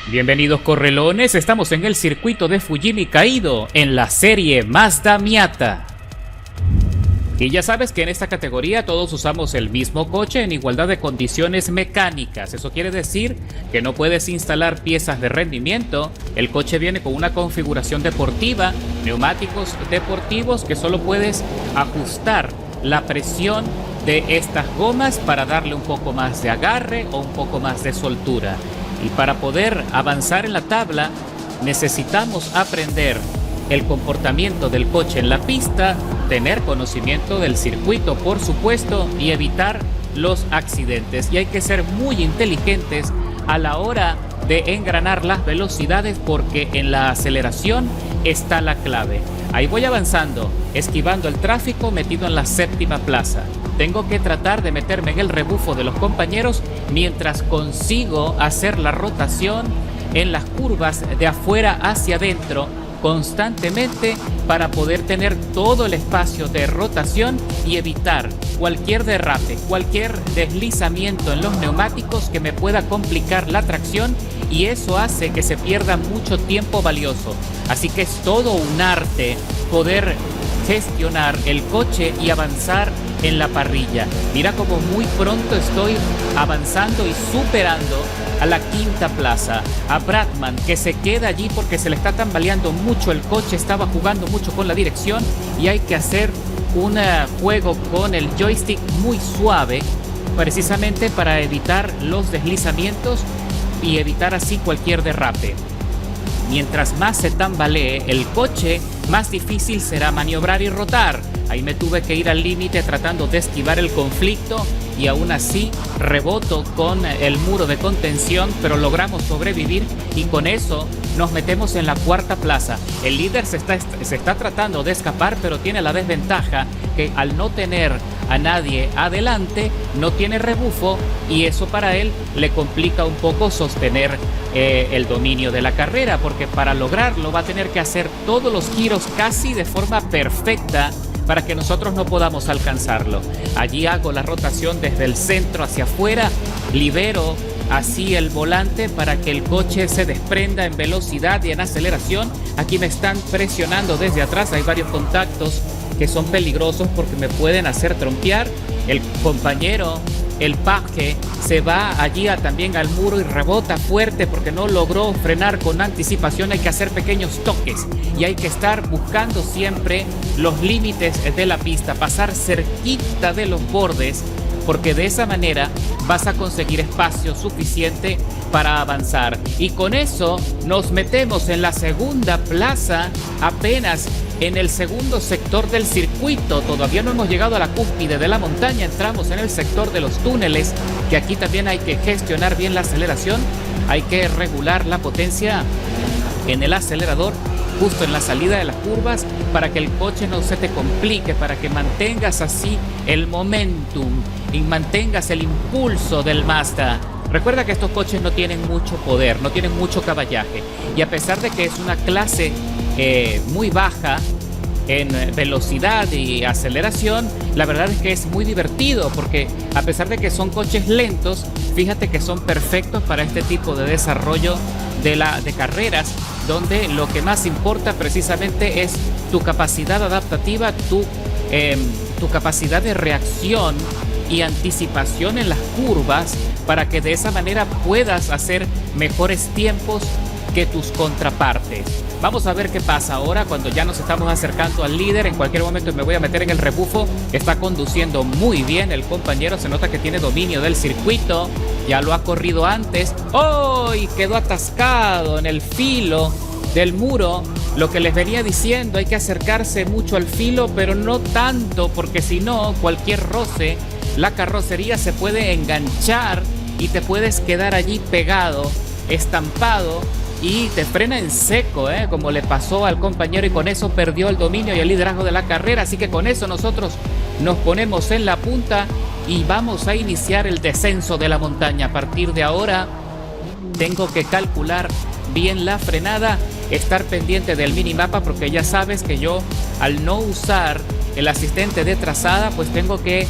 Bienvenidos correlones, estamos en el circuito de Fujimi Kaido en la serie Mazda Miata. Y ya sabes que en esta categoría todos usamos el mismo coche en igualdad de condiciones mecánicas. Eso quiere decir que no puedes instalar piezas de rendimiento. El coche viene con una configuración deportiva, neumáticos deportivos que solo puedes ajustar la presión de estas gomas para darle un poco más de agarre o un poco más de soltura. Y para poder avanzar en la tabla necesitamos aprender el comportamiento del coche en la pista, tener conocimiento del circuito por supuesto y evitar los accidentes. Y hay que ser muy inteligentes a la hora de engranar las velocidades porque en la aceleración está la clave. Ahí voy avanzando, esquivando el tráfico, metido en la séptima plaza. Tengo que tratar de meterme en el rebufo de los compañeros mientras consigo hacer la rotación en las curvas de afuera hacia adentro constantemente para poder tener todo el espacio de rotación y evitar cualquier derrape, cualquier deslizamiento en los neumáticos que me pueda complicar la tracción, y eso hace que se pierda mucho tiempo valioso. Así que es todo un arte poder gestionar el coche y avanzar en la parrilla. Mira como muy pronto estoy avanzando y superando a la quinta plaza, a Bradman, que se queda allí porque se le está tambaleando mucho el coche, estaba jugando mucho con la dirección y hay que hacer un juego con el joystick muy suave precisamente para evitar los deslizamientos y evitar así cualquier derrape. Mientras más se tambalee el coche, más difícil será maniobrar y rotar. Ahí me tuve que ir al límite tratando de esquivar el conflicto y aún así reboto con el muro de contención, pero logramos sobrevivir y con eso nos metemos en la cuarta plaza. El líder se está tratando de escapar, pero tiene la desventaja que al no tener a nadie adelante, no tiene rebufo y eso para él le complica un poco sostener el dominio de la carrera, porque para lograrlo va a tener que hacer todos los giros casi de forma perfecta para que nosotros no podamos alcanzarlo. Allí hago la rotación desde el centro hacia afuera, libero así el volante para que el coche se desprenda en velocidad y en aceleración. Aquí me están presionando desde atrás, hay varios contactos que son peligrosos porque me pueden hacer trompear. El compañero, el paje, se va allí también al muro y rebota fuerte porque no logró frenar con anticipación. Hay que hacer pequeños toques y hay que estar buscando siempre los límites de la pista, pasar cerquita de los bordes, porque de esa manera vas a conseguir espacio suficiente para avanzar. Y con eso nos metemos en la segunda plaza, apenas en el segundo sector del circuito. Todavía no hemos llegado a la cúspide de la montaña, entramos en el sector de los túneles, que aquí también hay que gestionar bien la aceleración, hay que regular la potencia en el acelerador justo en la salida de las curvas para que el coche no se te complique, para que mantengas así el momentum y mantengas el impulso del Mazda. Recuerda que estos coches no tienen mucho poder, no tienen mucho caballaje, y a pesar de que es una clase muy baja en velocidad y aceleración, la verdad es que es muy divertido porque a pesar de que son coches lentos, fíjate que son perfectos para este tipo de desarrollo de carreras, donde lo que más importa precisamente es tu capacidad adaptativa, tu capacidad de reacción y anticipación en las curvas, para que de esa manera puedas hacer mejores tiempos que tus contrapartes. Vamos a ver qué pasa ahora cuando ya nos estamos acercando al líder. En cualquier momento me voy a meter en el rebufo. Está conduciendo muy bien el compañero, se nota que tiene dominio del circuito, ya lo ha corrido antes. ¡Oh! Y quedó atascado en el filo del muro. Lo que les venía diciendo, hay que acercarse mucho al filo, pero no tanto, porque si no, cualquier roce, la carrocería se puede enganchar y te puedes quedar allí pegado, estampado, y te frena en seco, como le pasó al compañero, y con eso perdió el dominio y el liderazgo de la carrera. Así que con eso nosotros nos ponemos en la punta y vamos a iniciar el descenso de la montaña. A partir de ahora tengo que calcular bien la frenada, estar pendiente del minimapa, porque ya sabes que yo, al no usar el asistente de trazada, pues tengo que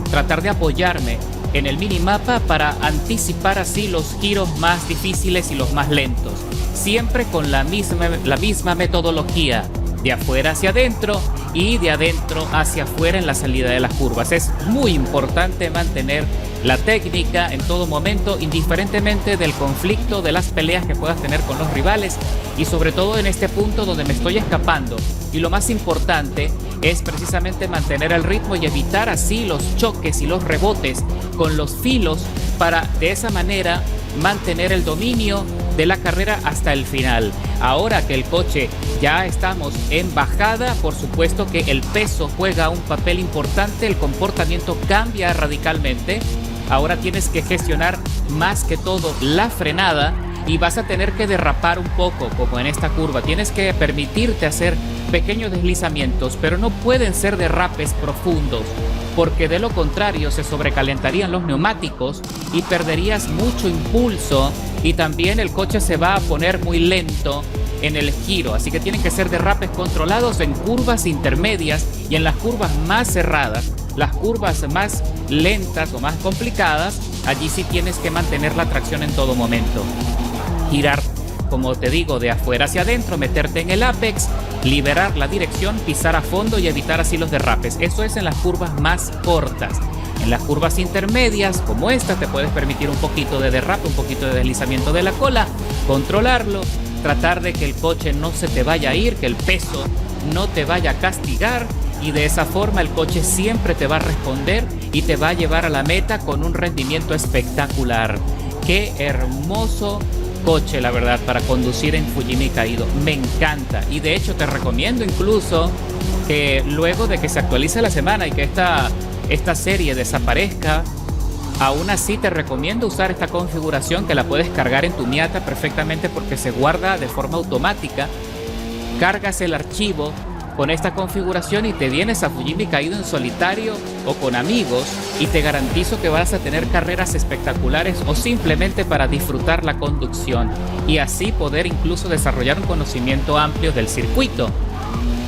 tratar de apoyarme en el minimapa para anticipar así los giros más difíciles y los más lentos. Siempre con la misma metodología, de afuera hacia adentro y de adentro hacia afuera en la salida de las curvas. Es muy importante mantener la técnica en todo momento, indiferentemente del conflicto, de las peleas que puedas tener con los rivales, y sobre todo en este punto donde me estoy escapando. Y lo más importante es precisamente mantener el ritmo y evitar así los choques y los rebotes con los filos, para de esa manera mantener el dominio de la carrera hasta el final. Ahora que el coche ya estamos en bajada, por supuesto que el peso juega un papel importante, el comportamiento cambia radicalmente. Ahora tienes que gestionar más que todo la frenada y vas a tener que derrapar un poco, como en esta curva. Tienes que permitirte hacer pequeños deslizamientos, pero no pueden ser derrapes profundos, porque de lo contrario se sobrecalentarían los neumáticos y perderías mucho impulso, y también el coche se va a poner muy lento en el giro. Así que tienen que ser derrapes controlados en curvas intermedias y en las curvas más cerradas. Las curvas más lentas o más complicadas, allí sí tienes que mantener la tracción en todo momento. Girar, como te digo, de afuera hacia adentro, meterte en el apex, liberar la dirección, pisar a fondo y evitar así los derrapes. Eso es en las curvas más cortas. En las curvas intermedias, como esta, te puedes permitir un poquito de derrape, un poquito de deslizamiento de la cola, controlarlo, tratar de que el coche no se te vaya a ir, que el peso no te vaya a castigar, y de esa forma el coche siempre te va a responder y te va a llevar a la meta con un rendimiento espectacular. Qué hermoso coche, la verdad, para conducir en Fujimi Kaido. Me encanta, y de hecho te recomiendo incluso que luego de que se actualice la semana y que esta serie desaparezca, aún así te recomiendo usar esta configuración, que la puedes cargar en tu Miata perfectamente porque se guarda de forma automática. Cargas el archivo con esta configuración y te vienes a Fujimi Kaido en solitario o con amigos, y te garantizo que vas a tener carreras espectaculares o simplemente para disfrutar la conducción, y así poder incluso desarrollar un conocimiento amplio del circuito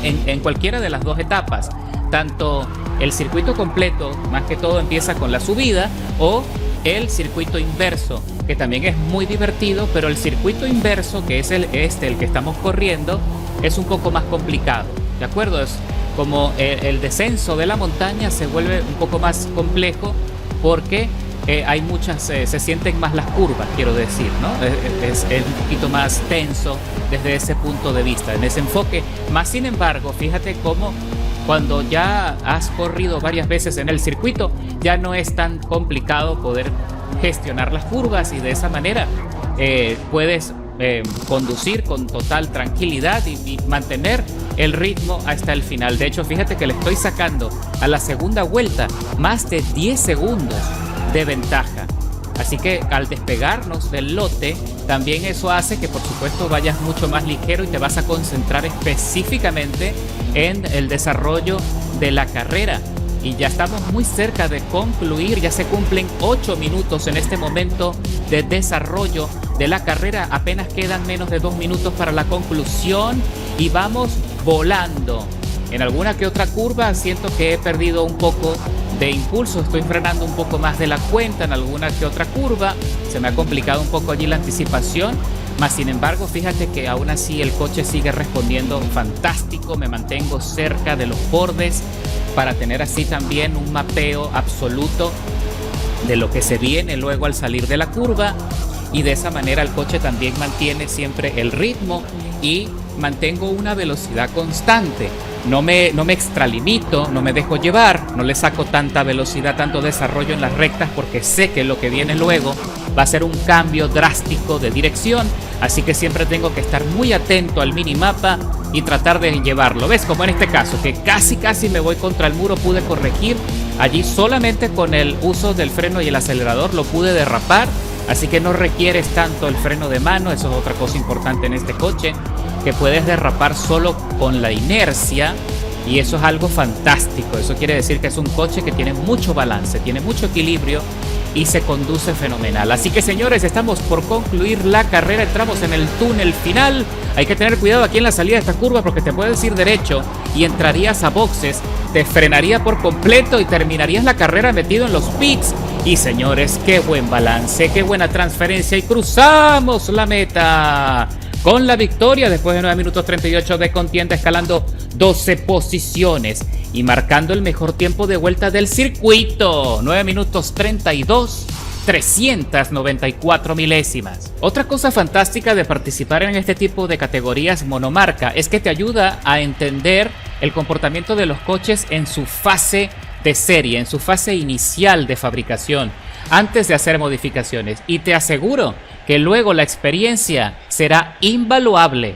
en cualquiera de las dos etapas. Tanto el circuito completo, más que todo empieza con la subida, o el circuito inverso, que también es muy divertido, pero el circuito inverso, que es el que estamos corriendo, es un poco más complicado, ¿de acuerdo? Es como el descenso de la montaña se vuelve un poco más complejo porque hay muchas, se sienten más las curvas, quiero decir, ¿no? Es un poquito más tenso desde ese punto de vista, en ese enfoque. Más sin embargo, fíjate cómo cuando ya has corrido varias veces en el circuito, ya no es tan complicado poder gestionar las curvas, y de esa manera puedes conducir con total tranquilidad y mantener el ritmo hasta el final. De hecho, fíjate que le estoy sacando a la segunda vuelta más de 10 segundos de ventaja. Así que al despegarnos del lote, también eso hace que por supuesto vayas mucho más ligero y te vas a concentrar específicamente en el desarrollo de la carrera. Y ya estamos muy cerca de concluir, ya se cumplen 8 minutos en este momento de desarrollo de la carrera. Apenas quedan menos de 2 minutos para la conclusión y vamos volando. En alguna que otra curva siento que he perdido un poco de impulso, estoy frenando un poco más de la cuenta en alguna que otra curva, se me ha complicado un poco allí la anticipación, más sin embargo fíjate que aún así el coche sigue respondiendo fantástico, me mantengo cerca de los bordes para tener así también un mapeo absoluto de lo que se viene luego al salir de la curva, y de esa manera el coche también mantiene siempre el ritmo y mantengo una velocidad constante. No me extralimito, no me dejo llevar, no le saco tanta velocidad, tanto desarrollo en las rectas, porque sé que lo que viene luego va a ser un cambio drástico de dirección, así que siempre tengo que estar muy atento al minimapa y tratar de llevarlo. ¿Ves? Como en este caso, que casi me voy contra el muro, pude corregir allí solamente con el uso del freno y el acelerador, lo pude derrapar, así que no requieres tanto el freno de mano. Eso es otra cosa importante en este coche, que puedes derrapar solo con la inercia, y eso es algo fantástico. Eso quiere decir que es un coche que tiene mucho balance, tiene mucho equilibrio y se conduce fenomenal. Así que señores, estamos por concluir la carrera, entramos en el túnel final. Hay que tener cuidado aquí en la salida de esta curva porque te puedes ir derecho y entrarías a boxes, te frenaría por completo y terminarías la carrera metido en los pits, Y señores, qué buen balance, qué buena transferencia y cruzamos la meta con la victoria después de 9 minutos 38 de contienda, escalando 12 posiciones y marcando el mejor tiempo de vuelta del circuito. 9 minutos 32, 394 milésimas. Otra cosa fantástica de participar en este tipo de categorías monomarca es que te ayuda a entender el comportamiento de los coches en su fase de serie, en su fase inicial de fabricación, antes de hacer modificaciones, y te aseguro que luego la experiencia será invaluable